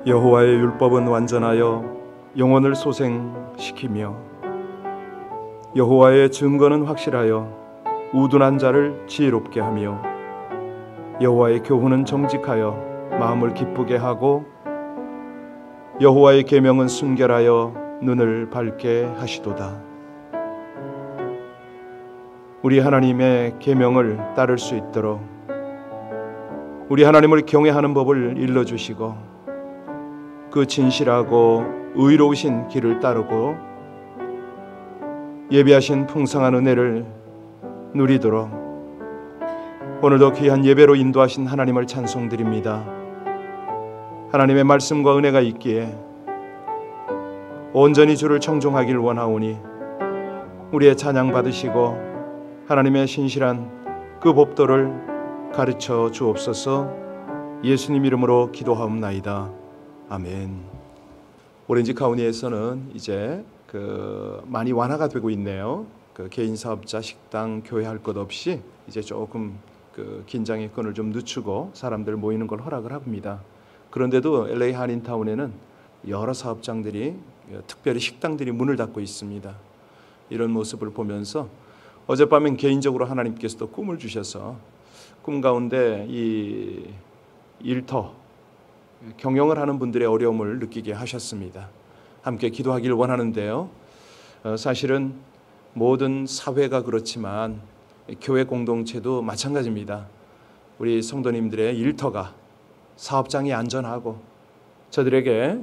여호와의 율법은 완전하여 영혼을 소생시키며 여호와의 증거는 확실하여 우둔한 자를 지혜롭게 하며 여호와의 교훈은 정직하여 마음을 기쁘게 하고 여호와의 계명은 순결하여 눈을 밝게 하시도다. 우리 하나님의 계명을 따를 수 있도록 우리 하나님을 경외하는 법을 일러주시고 그 진실하고 의로우신 길을 따르고 예비하신 풍성한 은혜를 누리도록 오늘도 귀한 예배로 인도하신 하나님을 찬송드립니다. 하나님의 말씀과 은혜가 있기에 온전히 주를 청종하길 원하오니 우리의 찬양 받으시고 하나님의 신실한 그 법도를 가르쳐 주옵소서. 예수님 이름으로 기도하옵나이다. 아멘. 오렌지 카운티에서는 이제 많이 완화가 되고 있네요. 개인 사업자, 식당, 교회 할 것 없이 이제 조금 긴장의 끈을 좀 늦추고 사람들 모이는 걸 허락을 합니다. 그런데도 LA 한인타운에는 여러 사업장들이 특별히 식당들이 문을 닫고 있습니다. 이런 모습을 보면서 어젯밤엔 개인적으로 하나님께서도 꿈을 주셔서 꿈 가운데 이 일터 경영을 하는 분들의 어려움을 느끼게 하셨습니다. 함께 기도하길 원하는데요. 사실은 모든 사회가 그렇지만 교회 공동체도 마찬가지입니다. 우리 성도님들의 일터가 사업장이 안전하고 저들에게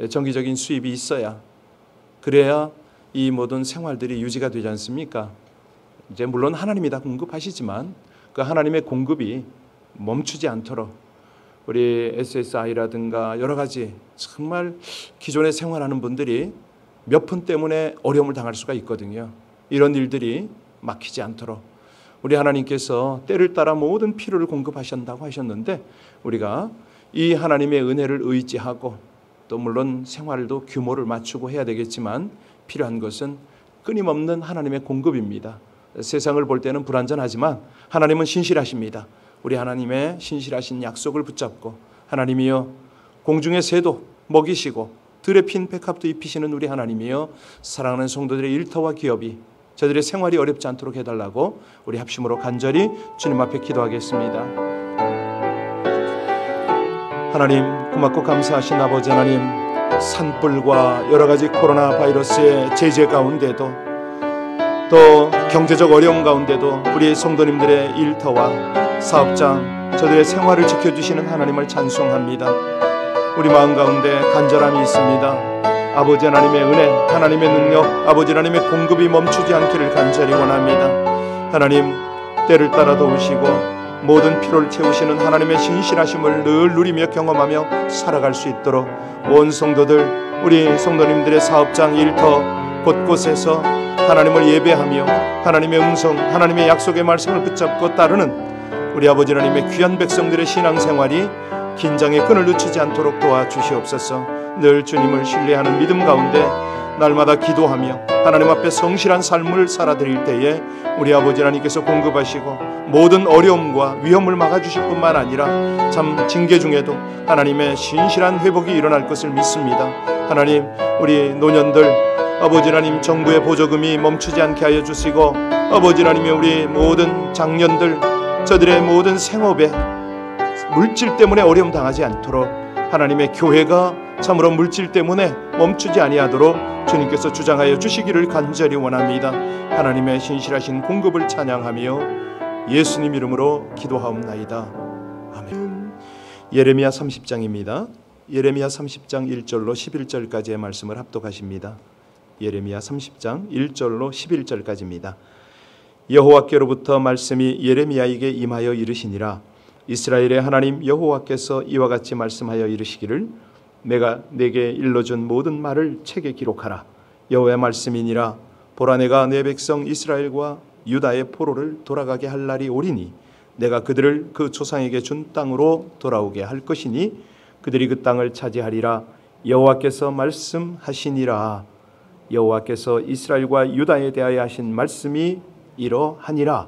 정기적인 수입이 있어야 그래야 이 모든 생활들이 유지가 되지 않습니까? 이제 물론 하나님이 다 공급하시지만 그 하나님의 공급이 멈추지 않도록 우리 SSI라든가 여러 가지 정말 기존에 생활하는 분들이 몇 푼 때문에 어려움을 당할 수가 있거든요. 이런 일들이 막히지 않도록 우리 하나님께서 때를 따라 모든 필요를 공급하신다고 하셨는데 우리가 이 하나님의 은혜를 의지하고 또 물론 생활도 규모를 맞추고 해야 되겠지만 필요한 것은 끊임없는 하나님의 공급입니다. 세상을 볼 때는 불완전하지만 하나님은 신실하십니다. 우리 하나님의 신실하신 약속을 붙잡고 하나님이여 공중의 새도 먹이시고 들에 핀 백합도 입히시는 우리 하나님이여 사랑하는 성도들의 일터와 기업이 저들의 생활이 어렵지 않도록 해달라고 우리 합심으로 간절히 주님 앞에 기도하겠습니다. 하나님 고맙고 감사하신 아버지 하나님, 산불과 여러 가지 코로나 바이러스의 제재 가운데도 또 경제적 어려움 가운데도 우리 성도님들의 일터와 사업장 저들의 생활을 지켜주시는 하나님을 찬송합니다. 우리 마음 가운데 간절함이 있습니다. 아버지 하나님의 은혜, 하나님의 능력, 아버지 하나님의 공급이 멈추지 않기를 간절히 원합니다. 하나님 때를 따라 도우시고 모든 필요를 채우시는 하나님의 신실하심을 늘 누리며 경험하며 살아갈 수 있도록 온 성도들, 우리 성도님들의 사업장, 일터 곳곳에서 하나님을 예배하며 하나님의 음성, 하나님의 약속의 말씀을 붙잡고 따르는 우리 아버지 하나님의 귀한 백성들의 신앙생활이 긴장의 끈을 늦추지 않도록 도와주시옵소서. 늘 주님을 신뢰하는 믿음 가운데 날마다 기도하며 하나님 앞에 성실한 삶을 살아드릴 때에 우리 아버지 하나님께서 공급하시고 모든 어려움과 위험을 막아주실 뿐만 아니라 참 징계 중에도 하나님의 신실한 회복이 일어날 것을 믿습니다. 하나님 우리 노년들 아버지 하나님 정부의 보조금이 멈추지 않게 하여 주시고 아버지 하나님의 우리 모든 장년들 저들의 모든 생업에 물질 때문에 어려움 당하지 않도록 하나님의 교회가 참으로 물질 때문에 멈추지 아니하도록 주님께서 주장하여 주시기를 간절히 원합니다. 하나님의 신실하신 공급을 찬양하며 예수님 이름으로 기도하옵나이다. 아멘. 예레미야 30장입니다. 예레미야 30장 1절로 11절까지의 말씀을 합독하십니다. 예레미야 30장 1절로 11절까지입니다. 여호와께로부터 말씀이 예레미야에게 임하여 이르시니라. 이스라엘의 하나님 여호와께서 이와 같이 말씀하여 이르시기를 내가 내게 일러준 모든 말을 책에 기록하라. 여호와의 말씀이니라. 보라 내가 내 백성 이스라엘과 유다의 포로를 돌아가게 할 날이 오리니 내가 그들을 그 조상에게 준 땅으로 돌아오게 할 것이니 그들이 그 땅을 차지하리라. 여호와께서 말씀하시니라. 여호와께서 이스라엘과 유다에 대하여 하신 말씀이 이러하니라.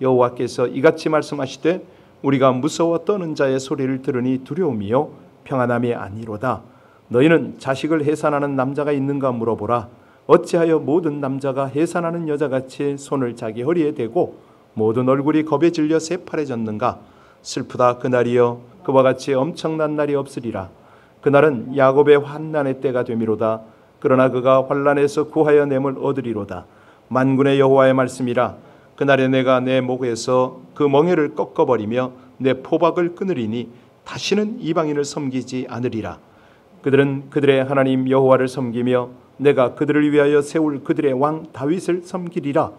여호와께서 이같이 말씀하시되 우리가 무서워 떠는 자의 소리를 들으니 두려움이요 평안함이 아니로다. 너희는 자식을 해산하는 남자가 있는가 물어보라. 어찌하여 모든 남자가 해산하는 여자같이 손을 자기 허리에 대고 모든 얼굴이 겁에 질려 새파래졌는가? 슬프다 그날이여, 그와 같이 엄청난 날이 없으리라. 그날은 야곱의 환난의 때가 되미로다. 그러나 그가 환난에서 구하여 냄을 얻으리로다. 만군의 여호와의 말씀이라. 그날에 내가 내 목에서 그 멍에를 꺾어버리며 내 포박을 끊으리니 다시는 이방인을 섬기지 않으리라. 그들은 그들의 하나님 여호와를 섬기며 내가 그들을 위하여 세울 그들의 왕 다윗을 섬기리라.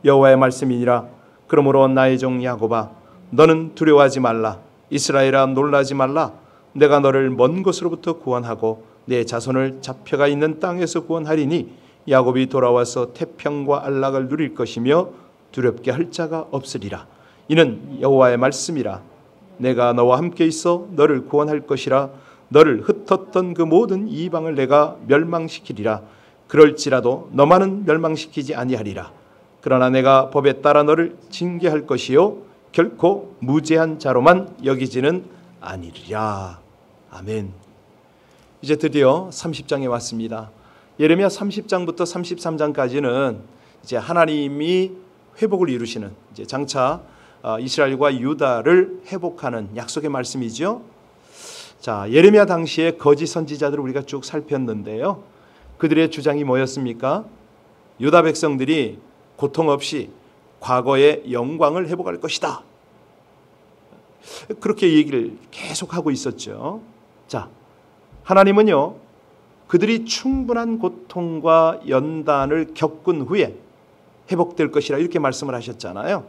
여호와의 말씀이니라. 그러므로 나의 종 야곱아, 너는 두려워하지 말라. 이스라엘아, 놀라지 말라. 내가 너를 먼 곳으로부터 구원하고 내 자손을 잡혀가 있는 땅에서 구원하리니 야곱이 돌아와서 태평과 안락을 누릴 것이며 두렵게 할 자가 없으리라. 이는 여호와의 말씀이라. 내가 너와 함께 있어 너를 구원할 것이라. 너를 흩었던 그 모든 이방을 내가 멸망시키리라. 그럴지라도 너만은 멸망시키지 아니하리라. 그러나 내가 법에 따라 너를 징계할 것이요 결코 무죄한 자로만 여기지는 아니리라. 아멘. 이제 드디어 30장에 왔습니다. 예레미야 30장부터 33장까지는 이제 하나님이 회복을 이루시는, 이제 장차 이스라엘과 유다를 회복하는 약속의 말씀이죠. 자, 예레미야 당시에 거짓 선지자들을 우리가 쭉 살폈는데요. 그들의 주장이 뭐였습니까? 유다 백성들이 고통 없이 과거의 영광을 회복할 것이다. 그렇게 얘기를 계속하고 있었죠. 자, 하나님은요, 그들이 충분한 고통과 연단을 겪은 후에 회복될 것이라 이렇게 말씀을 하셨잖아요.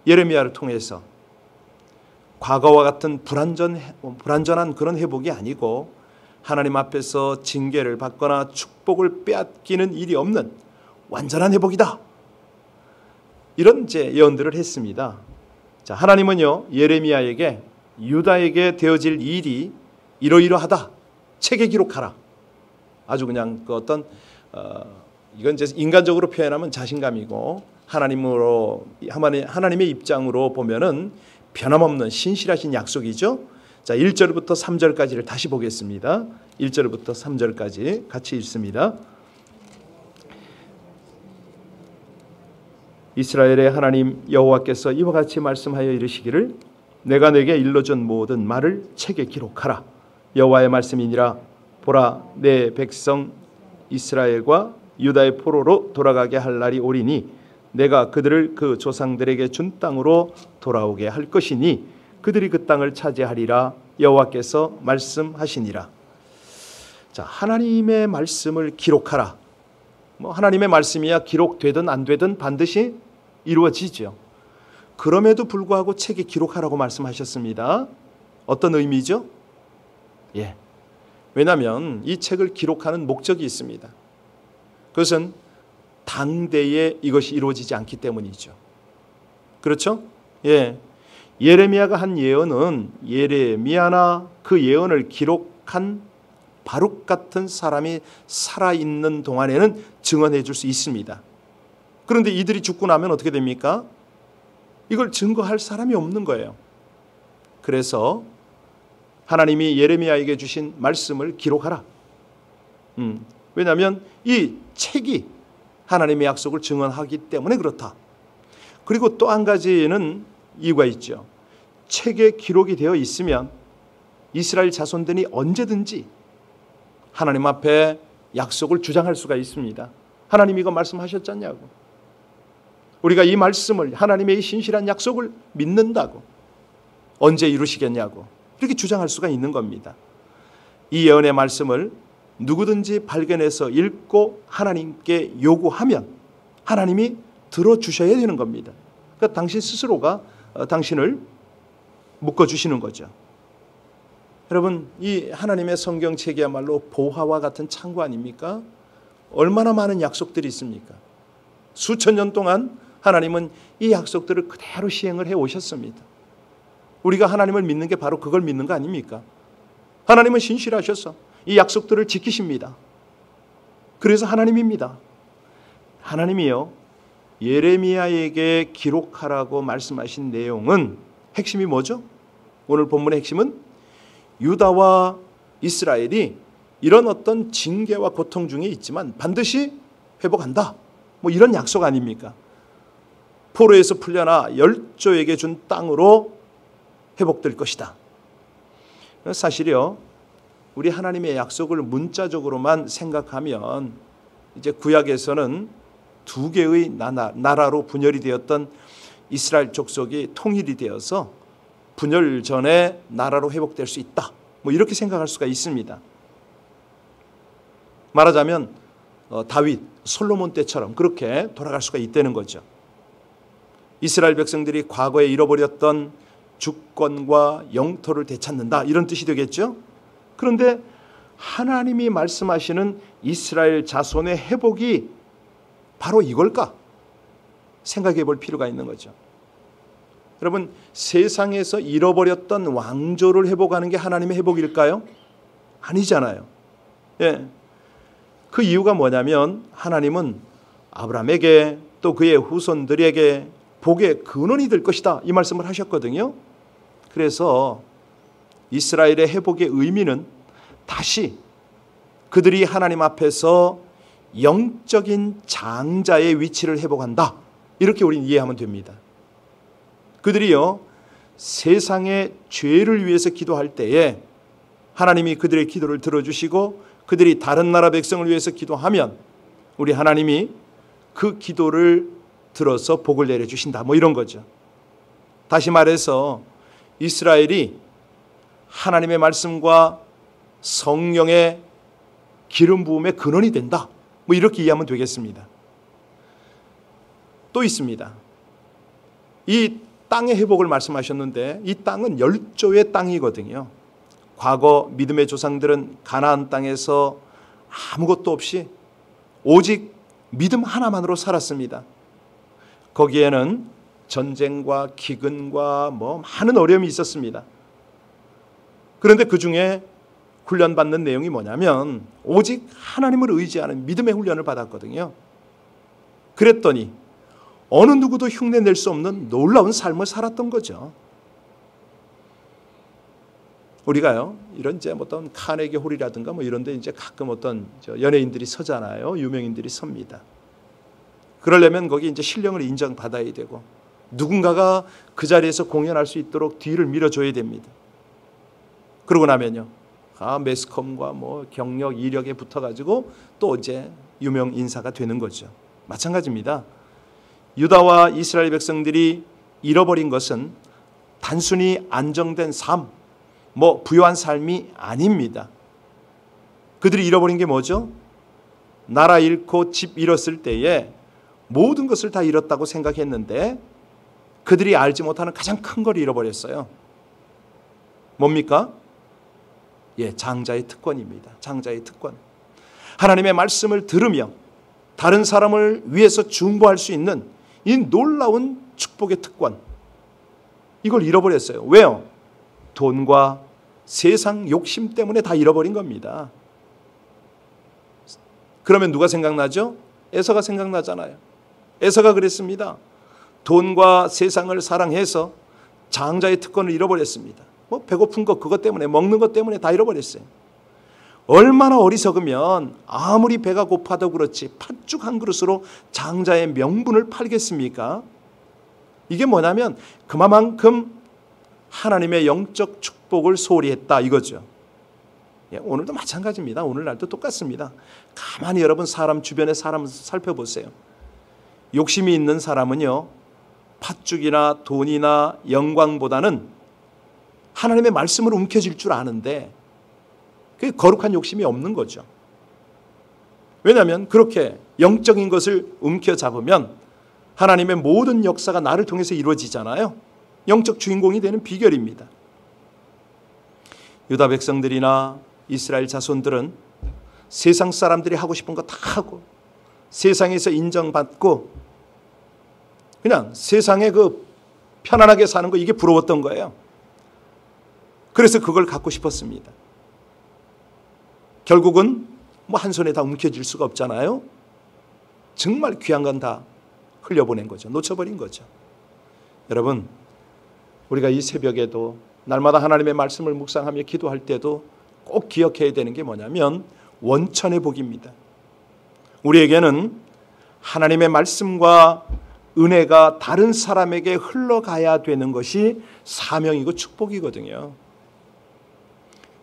예레미야를 통해서 과거와 같은 불완전한 그런 회복이 아니고 하나님 앞에서 징계를 받거나 축복을 빼앗기는 일이 없는 완전한 회복이다. 이런 이제 예언들을 했습니다. 자, 하나님은요, 예레미야에게 유다에게 되어질 일이 이러이러하다. 책에 기록하라. 아주 그냥 그 어떤 이건 이제 인간적으로 표현하면 자신감이고 하나님의 입장으로 보면은 변함없는 신실하신 약속이죠. 자, 1절부터 3절까지를 다시 보겠습니다. 1절부터 3절까지 같이 읽습니다. 이스라엘의 하나님 여호와께서 이와 같이 말씀하여 이르시기를 내가 내게 일러준 모든 말을 책에 기록하라. 여호와의 말씀이니라. 보라, 내 백성 이스라엘과 유다의 포로로 돌아가게 할 날이 오리니 내가 그들을 그 조상들에게 준 땅으로 돌아오게 할 것이니 그들이 그 땅을 차지하리라. 여호와께서 말씀하시니라. 자, 하나님의 말씀을 기록하라. 하나님의 말씀이야 기록되든 안 되든 반드시 이루어지죠. 그럼에도 불구하고 책에 기록하라고 말씀하셨습니다. 어떤 의미죠? 예. 왜냐하면 이 책을 기록하는 목적이 있습니다. 그것은 당대에 이것이 이루어지지 않기 때문이죠. 그렇죠? 예. 예레미야가 한 예언은 예레미야나 그 예언을 기록한 바룩 같은 사람이 살아있는 동안에는 증언해 줄 수 있습니다. 그런데 이들이 죽고 나면 어떻게 됩니까? 이걸 증거할 사람이 없는 거예요. 그래서 하나님이 예레미야에게 주신 말씀을 기록하라. 왜냐하면 이 책이 하나님의 약속을 증언하기 때문에 그렇다. 그리고 또 한 가지는 이유가 있죠. 책에 기록이 되어 있으면 이스라엘 자손들이 언제든지 하나님 앞에 약속을 주장할 수가 있습니다. 하나님 이거 말씀하셨잖냐고. 우리가 이 말씀을, 하나님의 이 신실한 약속을 믿는다고. 언제 이루시겠냐고. 이렇게 주장할 수가 있는 겁니다. 이 예언의 말씀을 누구든지 발견해서 읽고 하나님께 요구하면 하나님이 들어주셔야 되는 겁니다. 그러니까 당신 스스로가 당신을 묶어주시는 거죠. 여러분, 이 하나님의 성경책이야말로 보화와 같은 창고 아닙니까? 얼마나 많은 약속들이 있습니까? 수천 년 동안 하나님은 이 약속들을 그대로 시행을 해 오셨습니다. 우리가 하나님을 믿는 게 바로 그걸 믿는 거 아닙니까? 하나님은 신실하셔서 이 약속들을 지키십니다. 그래서 하나님입니다. 하나님이요, 예레미야에게 기록하라고 말씀하신 내용은 핵심이 뭐죠? 오늘 본문의 핵심은 유다와 이스라엘이 이런 어떤 징계와 고통 중에 있지만 반드시 회복한다. 뭐 이런 약속 아닙니까? 포로에서 풀려나 열조에게 준 땅으로 회복될 것이다. 사실요, 우리 하나님의 약속을 문자적으로만 생각하면 이제 구약에서는 두 개의 나라로 분열이 되었던 이스라엘 족속이 통일이 되어서 분열 전에 나라로 회복될 수 있다. 뭐 이렇게 생각할 수가 있습니다. 말하자면 다윗, 솔로몬 때처럼 그렇게 돌아갈 수가 있다는 거죠. 이스라엘 백성들이 과거에 잃어버렸던 주권과 영토를 되찾는다, 이런 뜻이 되겠죠. 그런데 하나님이 말씀하시는 이스라엘 자손의 회복이 바로 이걸까? 생각해 볼 필요가 있는 거죠. 여러분, 세상에서 잃어버렸던 왕조를 회복하는 게 하나님의 회복일까요? 아니잖아요. 예. 그 이유가 뭐냐면 하나님은 아브라함에게 또 그의 후손들에게 복의 근원이 될 것이다, 이 말씀을 하셨거든요. 그래서 이스라엘의 회복의 의미는 다시 그들이 하나님 앞에서 영적인 장자의 위치를 회복한다, 이렇게 우리는 이해하면 됩니다. 그들이요, 세상의 죄를 위해서 기도할 때에 하나님이 그들의 기도를 들어주시고 그들이 다른 나라 백성을 위해서 기도하면 우리 하나님이 그 기도를 들어서 복을 내려주신다, 뭐 이런 거죠. 다시 말해서 이스라엘이 하나님의 말씀과 성령의 기름 부음의 근원이 된다, 뭐 이렇게 이해하면 되겠습니다. 또 있습니다. 이 땅의 회복을 말씀하셨는데 이 땅은 열조의 땅이거든요. 과거 믿음의 조상들은 가나안 땅에서 아무것도 없이 오직 믿음 하나만으로 살았습니다. 거기에는 전쟁과 기근과 뭐 많은 어려움이 있었습니다. 그런데 그 중에 훈련받는 내용이 뭐냐면 오직 하나님을 의지하는 믿음의 훈련을 받았거든요. 그랬더니 어느 누구도 흉내낼 수 없는 놀라운 삶을 살았던 거죠. 우리가요, 이런 이제 어떤 카네기 홀이라든가 뭐 이런데 이제 가끔 어떤 연예인들이 서잖아요. 유명인들이 섭니다. 그러려면 거기 이제 신령을 인정받아야 되고 누군가가 그 자리에서 공연할 수 있도록 뒤를 밀어줘야 됩니다. 그러고 나면요, 매스컴과 뭐 경력, 이력에 붙어가지고 또 이제 유명 인사가 되는 거죠. 마찬가지입니다. 유다와 이스라엘 백성들이 잃어버린 것은 단순히 안정된 삶, 뭐 부유한 삶이 아닙니다. 그들이 잃어버린 게 뭐죠? 나라 잃고 집 잃었을 때에 모든 것을 다 잃었다고 생각했는데 그들이 알지 못하는 가장 큰 걸 잃어버렸어요. 뭡니까? 예, 장자의 특권입니다. 장자의 특권. 하나님의 말씀을 들으며 다른 사람을 위해서 중보할 수 있는 이 놀라운 축복의 특권, 이걸 잃어버렸어요. 왜요? 돈과 세상 욕심 때문에 다 잃어버린 겁니다. 그러면 누가 생각나죠? 에서가 생각나잖아요. 에서가 그랬습니다. 돈과 세상을 사랑해서 장자의 특권을 잃어버렸습니다. 뭐 배고픈 것 그것 때문에, 먹는 것 때문에 다 잃어버렸어요. 얼마나 어리석으면 아무리 배가 고파도 그렇지 팥죽 한 그릇으로 장자의 명분을 팔겠습니까? 이게 뭐냐면 그만큼 하나님의 영적 축복을 소홀히 했다, 이거죠. 예, 오늘도 마찬가지입니다. 오늘날도 똑같습니다. 가만히 여러분 사람 주변의 사람 살펴보세요. 욕심이 있는 사람은요, 팥죽이나 돈이나 영광보다는 하나님의 말씀을 움켜쥘 줄 아는데 그 거룩한 욕심이 없는 거죠. 왜냐하면 그렇게 영적인 것을 움켜잡으면 하나님의 모든 역사가 나를 통해서 이루어지잖아요. 영적 주인공이 되는 비결입니다. 유다 백성들이나 이스라엘 자손들은 세상 사람들이 하고 싶은 거 다 하고 세상에서 인정받고 그냥 세상에 그 편안하게 사는 거, 이게 부러웠던 거예요. 그래서 그걸 갖고 싶었습니다. 결국은 뭐 한 손에 다 움켜쥘 수가 없잖아요. 정말 귀한 건 다 흘려보낸 거죠. 놓쳐버린 거죠. 여러분, 우리가 이 새벽에도 날마다 하나님의 말씀을 묵상하며 기도할 때도 꼭 기억해야 되는 게 뭐냐면 원천의 복입니다. 우리에게는 하나님의 말씀과 은혜가 다른 사람에게 흘러가야 되는 것이 사명이고 축복이거든요.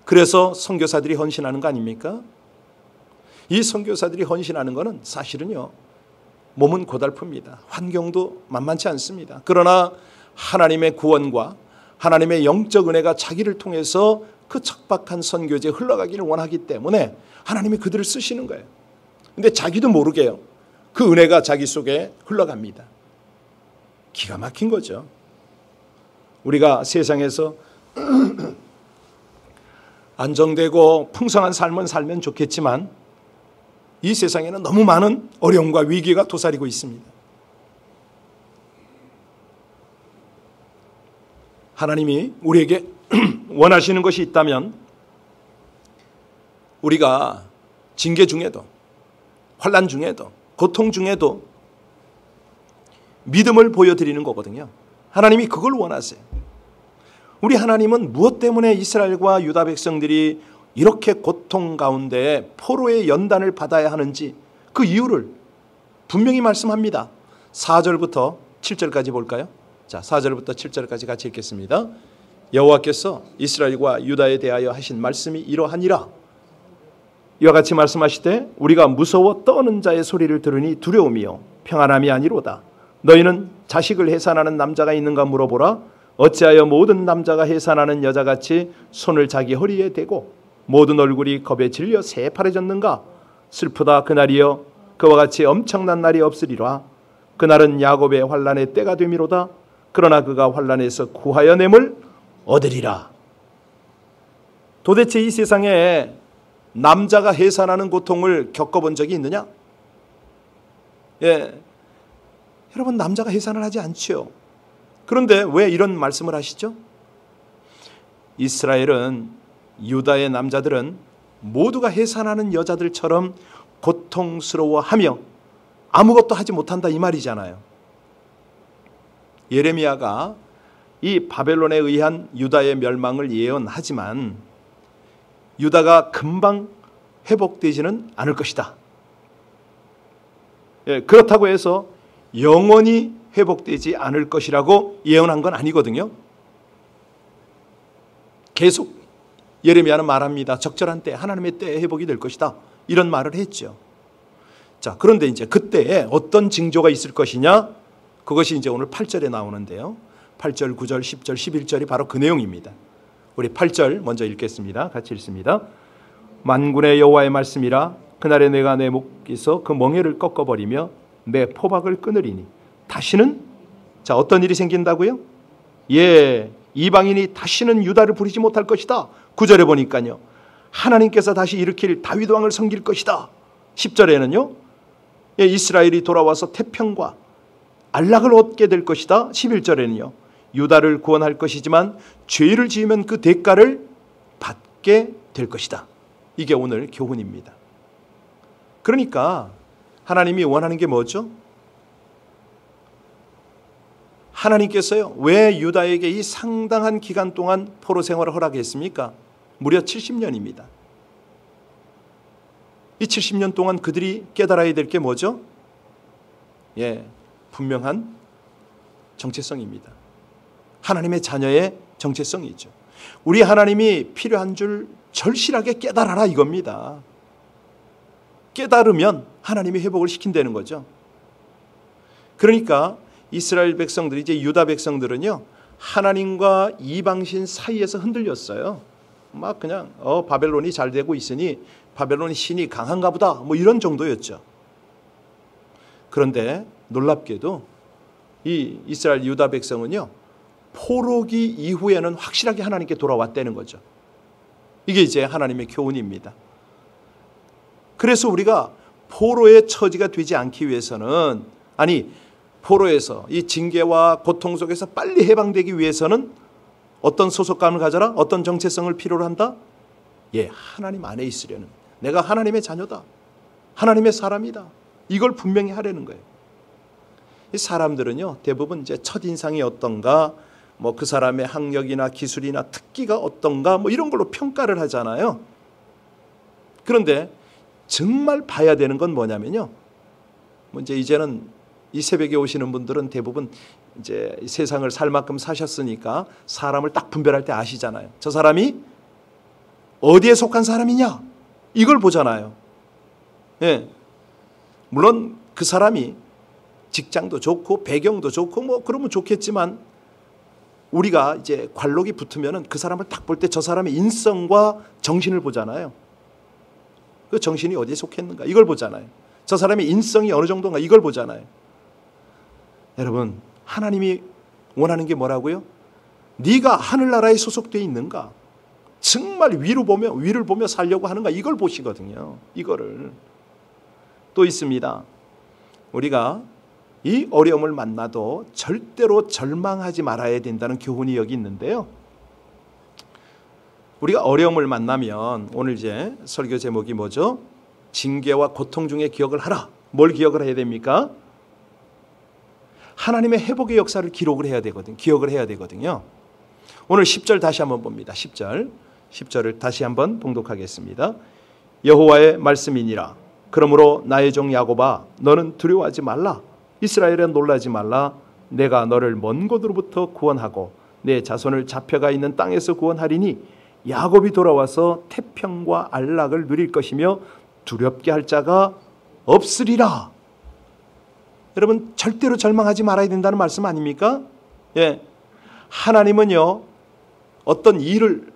그래서 선교사들이 헌신하는 거 아닙니까? 이 선교사들이 헌신하는 것은 사실은요, 몸은 고달픕니다. 환경도 만만치 않습니다. 그러나 하나님의 구원과 하나님의 영적 은혜가 자기를 통해서 그 척박한 선교지에 흘러가기를 원하기 때문에 하나님이 그들을 쓰시는 거예요. 근데 자기도 모르게요, 그 은혜가 자기 속에 흘러갑니다. 기가 막힌 거죠. 우리가 세상에서 안정되고 풍성한 삶은 살면 좋겠지만 이 세상에는 너무 많은 어려움과 위기가 도사리고 있습니다. 하나님이 우리에게 원하시는 것이 있다면 우리가 징계 중에도, 환난 중에도, 고통 중에도 믿음을 보여드리는 거거든요. 하나님이 그걸 원하세요. 우리 하나님은 무엇 때문에 이스라엘과 유다 백성들이 이렇게 고통 가운데 포로의 연단을 받아야 하는지 그 이유를 분명히 말씀합니다. 4절부터 7절까지 볼까요? 자, 4절부터 7절까지 같이 읽겠습니다. 여호와께서 이스라엘과 유다에 대하여 하신 말씀이 이러하니라. 이와 같이 말씀하시되 우리가 무서워 떠는 자의 소리를 들으니 두려움이요 평안함이 아니로다. 너희는 자식을 해산하는 남자가 있는가 물어보라. 어찌하여 모든 남자가 해산하는 여자같이 손을 자기 허리에 대고 모든 얼굴이 겁에 질려 새파래졌는가? 슬프다 그날이여 그와 같이 엄청난 날이 없으리라. 그날은 야곱의 환난의 때가 되미로다. 그러나 그가 환난에서 구하여 냄을 얻으리라. 도대체 이 세상에 남자가 해산하는 고통을 겪어본 적이 있느냐? 예, 여러분, 남자가 해산을 하지 않지요. 그런데 왜 이런 말씀을 하시죠? 이스라엘은, 유다의 남자들은 모두가 해산하는 여자들처럼 고통스러워하며 아무것도 하지 못한다 이 말이잖아요. 예레미야가 이 바벨론에 의한 유다의 멸망을 예언하지만 유다가 금방 회복되지는 않을 것이다. 예, 그렇다고 해서 영원히 회복되지 않을 것이라고 예언한 건 아니거든요. 계속 예레미야는 말합니다. 적절한 때, 하나님의 때에 회복이 될 것이다. 이런 말을 했죠. 자, 그런데 이제 그때에 어떤 징조가 있을 것이냐? 그것이 이제 오늘 8절에 나오는데요. 8절, 9절, 10절, 11절이 바로 그 내용입니다. 우리 8절 먼저 읽겠습니다. 같이 읽습니다. 만군의 여호와의 말씀이라. 그날에 내가 내 목에서 그 멍에를 꺾어버리며 내 포박을 끊으리니 다시는, 자, 어떤 일이 생긴다고요? 예, 이방인이 다시는 유다를 부리지 못할 것이다. 9절에 보니까요, 하나님께서 다시 일으킬 다윗 왕을 섬길 것이다. 10절에는요, 예, 이스라엘이 돌아와서 태평과 안락을 얻게 될 것이다. 11절에는요, 유다를 구원할 것이지만 죄를 지으면 그 대가를 받게 될 것이다. 이게 오늘 교훈입니다. 그러니까 하나님이 원하는 게 뭐죠? 하나님께서요, 왜 유다에게 이 상당한 기간 동안 포로 생활을 허락했습니까? 무려 70년입니다. 이 70년 동안 그들이 깨달아야 될 게 뭐죠? 예, 분명한 정체성입니다. 하나님의 자녀의 정체성이죠. 우리 하나님이 필요한 줄 절실하게 깨달아라 이겁니다. 깨달으면 하나님이 회복을 시킨다는 거죠. 그러니까 이스라엘 백성들이, 이제 유다 백성들은요, 하나님과 이방신 사이에서 흔들렸어요. 막 그냥 바벨론이 잘 되고 있으니 바벨론 신이 강한가 보다, 뭐 이런 정도였죠. 그런데 놀랍게도 이 이스라엘 유다 백성은요, 포로기 이후에는 확실하게 하나님께 돌아왔다는 거죠. 이게 이제 하나님의 교훈입니다. 그래서 우리가 포로의 처지가 되지 않기 위해서는, 아니, 포로에서 이 징계와 고통 속에서 빨리 해방되기 위해서는 어떤 소속감을 가져라? 어떤 정체성을 필요로 한다? 예, 하나님 안에 있으려는, 내가 하나님의 자녀다, 하나님의 사람이다, 이걸 분명히 하려는 거예요. 이 사람들은요, 대부분 이제 첫인상이 어떤가, 뭐 그 사람의 학력이나 기술이나 특기가 어떤가 뭐 이런 걸로 평가를 하잖아요. 그런데 정말 봐야 되는 건 뭐냐면요. 뭐 이제는 이 새벽에 오시는 분들은 대부분 이제 세상을 살 만큼 사셨으니까 사람을 딱 분별할 때 아시잖아요. 저 사람이 어디에 속한 사람이냐 이걸 보잖아요. 예. 물론 그 사람이 직장도 좋고 배경도 좋고 뭐 그러면 좋겠지만 우리가 이제 관록이 붙으면은 그 사람을 딱 볼 때 저 사람의 인성과 정신을 보잖아요. 그 정신이 어디에 속했는가 이걸 보잖아요. 저 사람의 인성이 어느 정도인가 이걸 보잖아요. 여러분 하나님이 원하는 게 뭐라고요? 네가 하늘나라에 소속되어 있는가? 정말 위를 보며 살려고 하는가? 이걸 보시거든요. 이거를. 또 있습니다. 우리가 이 어려움을 만나도 절대로 절망하지 말아야 된다는 교훈이 여기 있는데요. 우리가 어려움을 만나면 오늘 이제 설교 제목이 뭐죠? 징계와 고통 중에 기억을 하라. 뭘 기억을 해야 됩니까? 하나님의 회복의 역사를 기록을 해야 되거든요. 기억을 해야 되거든요. 오늘 10절 다시 한번 봅니다. 10절을 다시 한번 봉독하겠습니다. 여호와의 말씀이니라. 그러므로 나의 종 야곱아 너는 두려워하지 말라. 이스라엘에 놀라지 말라. 내가 너를 먼 곳으로부터 구원하고 내 자손을 잡혀가 있는 땅에서 구원하리니 야곱이 돌아와서 태평과 안락을 누릴 것이며 두렵게 할 자가 없으리라. 여러분 절대로 절망하지 말아야 된다는 말씀 아닙니까? 예. 하나님은요 어떤 일을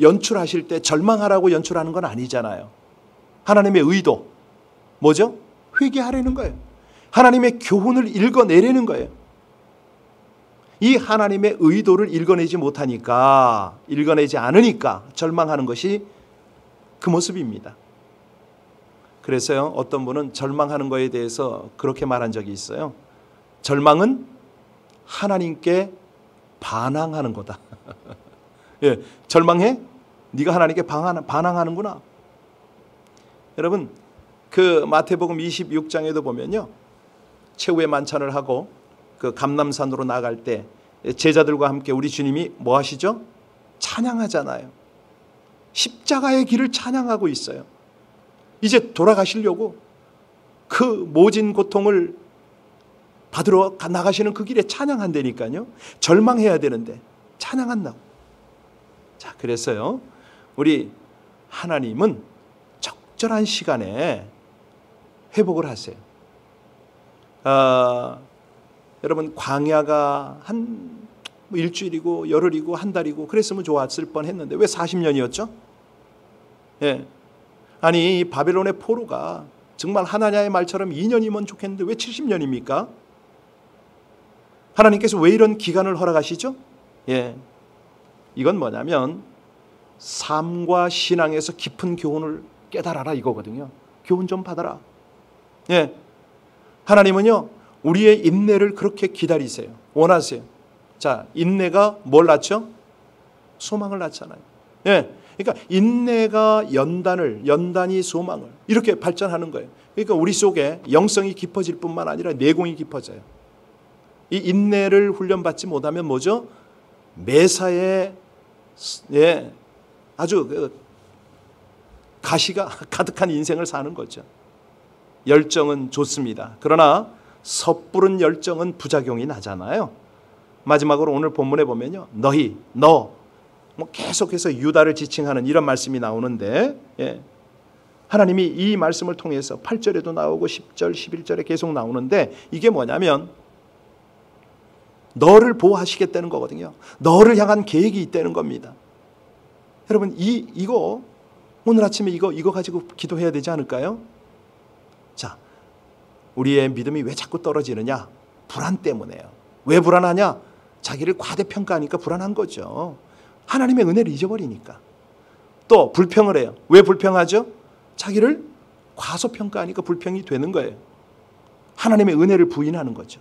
연출하실 때 절망하라고 연출하는 건 아니잖아요. 하나님의 의도 뭐죠? 회개하려는 거예요. 하나님의 교훈을 읽어내려는 거예요. 이 하나님의 의도를 읽어내지 못하니까 읽어내지 않으니까 절망하는 것이 그 모습입니다. 그래서요 어떤 분은 절망하는 거에 대해서 그렇게 말한 적이 있어요. 절망은 하나님께 반항하는 거다. 예, 절망해? 네가 하나님께 반항하는구나. 여러분 그 마태복음 26장에도 보면요 최후의 만찬을 하고 그 감람산으로 나갈 때 제자들과 함께 우리 주님이 뭐 하시죠? 찬양하잖아요. 십자가의 길을 찬양하고 있어요. 이제 돌아가시려고 그 모진 고통을 받으러 나가시는 그 길에 찬양한다니까요. 절망해야 되는데 찬양한다고. 자, 그래서요 우리 하나님은 적절한 시간에 회복을 하세요. 여러분 광야가 한 일주일이고 열흘이고 한 달이고 그랬으면 좋았을 뻔했는데 왜 40년이었죠? 예. 아니 바벨론의 포로가 정말 하나님의 말처럼 2년이면 좋겠는데 왜 70년입니까? 하나님께서 왜 이런 기간을 허락하시죠? 예. 이건 뭐냐면 삶과 신앙에서 깊은 교훈을 깨달아라 이거거든요. 교훈 좀 받아라. 예. 하나님은요 우리의 인내를 그렇게 기다리세요. 원하세요. 자, 인내가 뭘 낳죠? 소망을 낳잖아요. 예. 그러니까 인내가 연단이 소망을 이렇게 발전하는 거예요. 그러니까 우리 속에 영성이 깊어질 뿐만 아니라 내공이 깊어져요. 이 인내를 훈련받지 못하면 뭐죠? 매사에 예, 아주 가시가 가득한 인생을 사는 거죠. 열정은 좋습니다. 그러나 섣부른 열정은 부작용이 나잖아요. 마지막으로 오늘 본문에 보면요. 너 뭐 계속해서 유다를 지칭하는 이런 말씀이 나오는데 예. 하나님이 이 말씀을 통해서 8절에도 나오고 10절, 11절에 계속 나오는데 이게 뭐냐면 너를 보호하시겠다는 거거든요. 너를 향한 계획이 있다는 겁니다. 여러분 이거 오늘 아침에 이거 가지고 기도해야 되지 않을까요? 자, 우리의 믿음이 왜 자꾸 떨어지느냐? 불안 때문에요. 왜 불안하냐? 자기를 과대평가하니까 불안한 거죠. 하나님의 은혜를 잊어버리니까. 또 불평을 해요. 왜 불평하죠? 자기를 과소평가하니까 불평이 되는 거예요. 하나님의 은혜를 부인하는 거죠.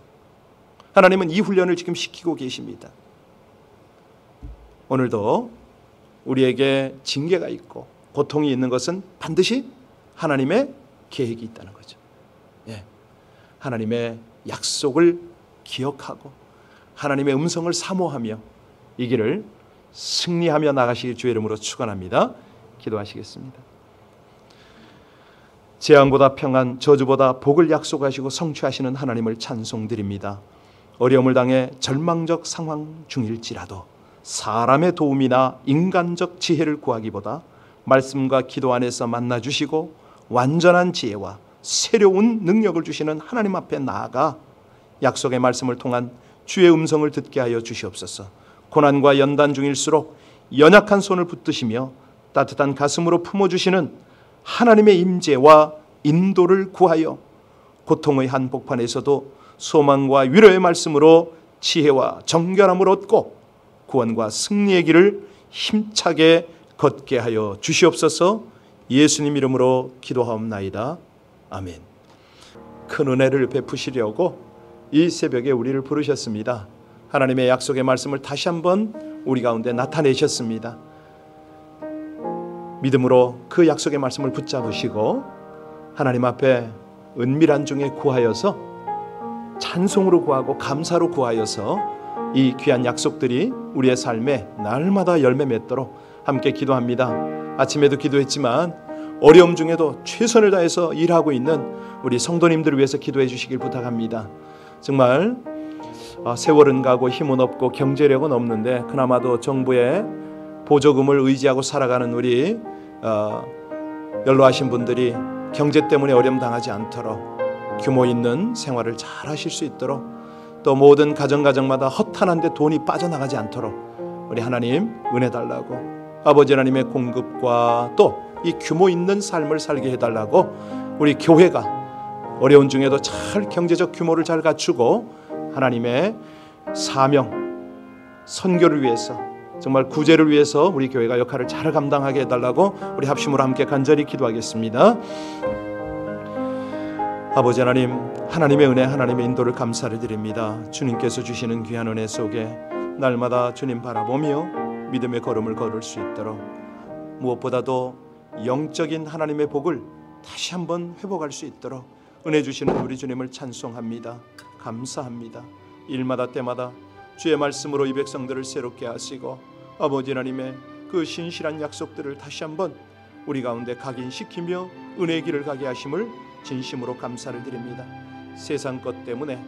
하나님은 이 훈련을 지금 시키고 계십니다. 오늘도 우리에게 징계가 있고 고통이 있는 것은 반드시 하나님의 계획이 있다는 거죠. 예. 하나님의 약속을 기억하고 하나님의 음성을 사모하며 이 길을 승리하며 나가시길 주의 이름으로 축원합니다. 기도하시겠습니다. 재앙보다 평안, 저주보다 복을 약속하시고 성취하시는 하나님을 찬송드립니다. 어려움을 당해 절망적 상황 중일지라도 사람의 도움이나 인간적 지혜를 구하기보다 말씀과 기도 안에서 만나주시고 완전한 지혜와 새로운 능력을 주시는 하나님 앞에 나아가 약속의 말씀을 통한 주의 음성을 듣게 하여 주시옵소서. 고난과 연단 중일수록 연약한 손을 붙드시며 따뜻한 가슴으로 품어주시는 하나님의 임재와 인도를 구하여 고통의 한복판에서도 소망과 위로의 말씀으로 지혜와 정결함을 얻고 구원과 승리의 길을 힘차게 걷게 하여 주시옵소서. 예수님 이름으로 기도하옵나이다. 아멘. 큰 은혜를 베푸시려고 이 새벽에 우리를 부르셨습니다. 하나님의 약속의 말씀을 다시 한번 우리 가운데 나타내셨습니다. 믿음으로 그 약속의 말씀을 붙잡으시고 하나님 앞에 은밀한 중에 구하여서 찬송으로 구하고 감사로 구하여서 이 귀한 약속들이 우리의 삶에 날마다 열매 맺도록 함께 기도합니다. 아침에도 기도했지만 어려움 중에도 최선을 다해서 일하고 있는 우리 성도님들을 위해서 기도해 주시길 부탁합니다. 정말 세월은 가고 힘은 없고 경제력은 없는데 그나마도 정부의 보조금을 의지하고 살아가는 우리 연로하신 분들이 경제 때문에 어려움 당하지 않도록 규모 있는 생활을 잘 하실 수 있도록 또 모든 가정마다 허탄한데 돈이 빠져나가지 않도록 우리 하나님 은혜 달라고 아버지 하나님의 공급과 또 이 규모 있는 삶을 살게 해달라고 우리 교회가 어려운 중에도 잘 경제적 규모를 잘 갖추고 하나님의 사명 선교를 위해서 정말 구제를 위해서 우리 교회가 역할을 잘 감당하게 해달라고 우리 합심으로 함께 간절히 기도하겠습니다. 아버지 하나님, 하나님의 은혜, 하나님의 인도를 감사를 드립니다. 주님께서 주시는 귀한 은혜 속에 날마다 주님 바라보며 믿음의 걸음을 걸을 수 있도록 무엇보다도 영적인 하나님의 복을 다시 한번 회복할 수 있도록 은혜 주시는 우리 주님을 찬송합니다. 감사합니다. 일마다 때마다 주의 말씀으로 이 백성들을 새롭게 하시고 아버지 하나님의 그 신실한 약속들을 다시 한번 우리 가운데 각인시키며 은혜의 길을 가게 하심을 진심으로 감사를 드립니다. 세상 것 때문에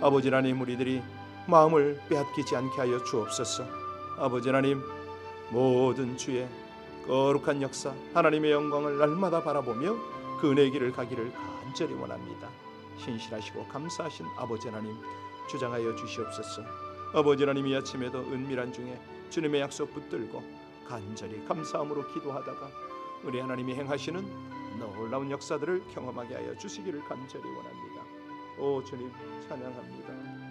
아버지 하나님 우리들이 마음을 빼앗기지 않게 하여 주옵소서. 아버지 하나님 모든 주의 거룩한 역사 하나님의 영광을 날마다 바라보며 그 은혜의 길을 가기를 간절히 원합니다. 신실하시고 감사하신 아버지 하나님 주장하여 주시옵소서. 아버지 하나님 이 아침에도 은밀한 중에 주님의 약속 붙들고 간절히 감사함으로 기도하다가 우리 하나님이 행하시는 놀라운 역사들을 경험하게 하여 주시기를 간절히 원합니다. 오 주님 찬양합니다.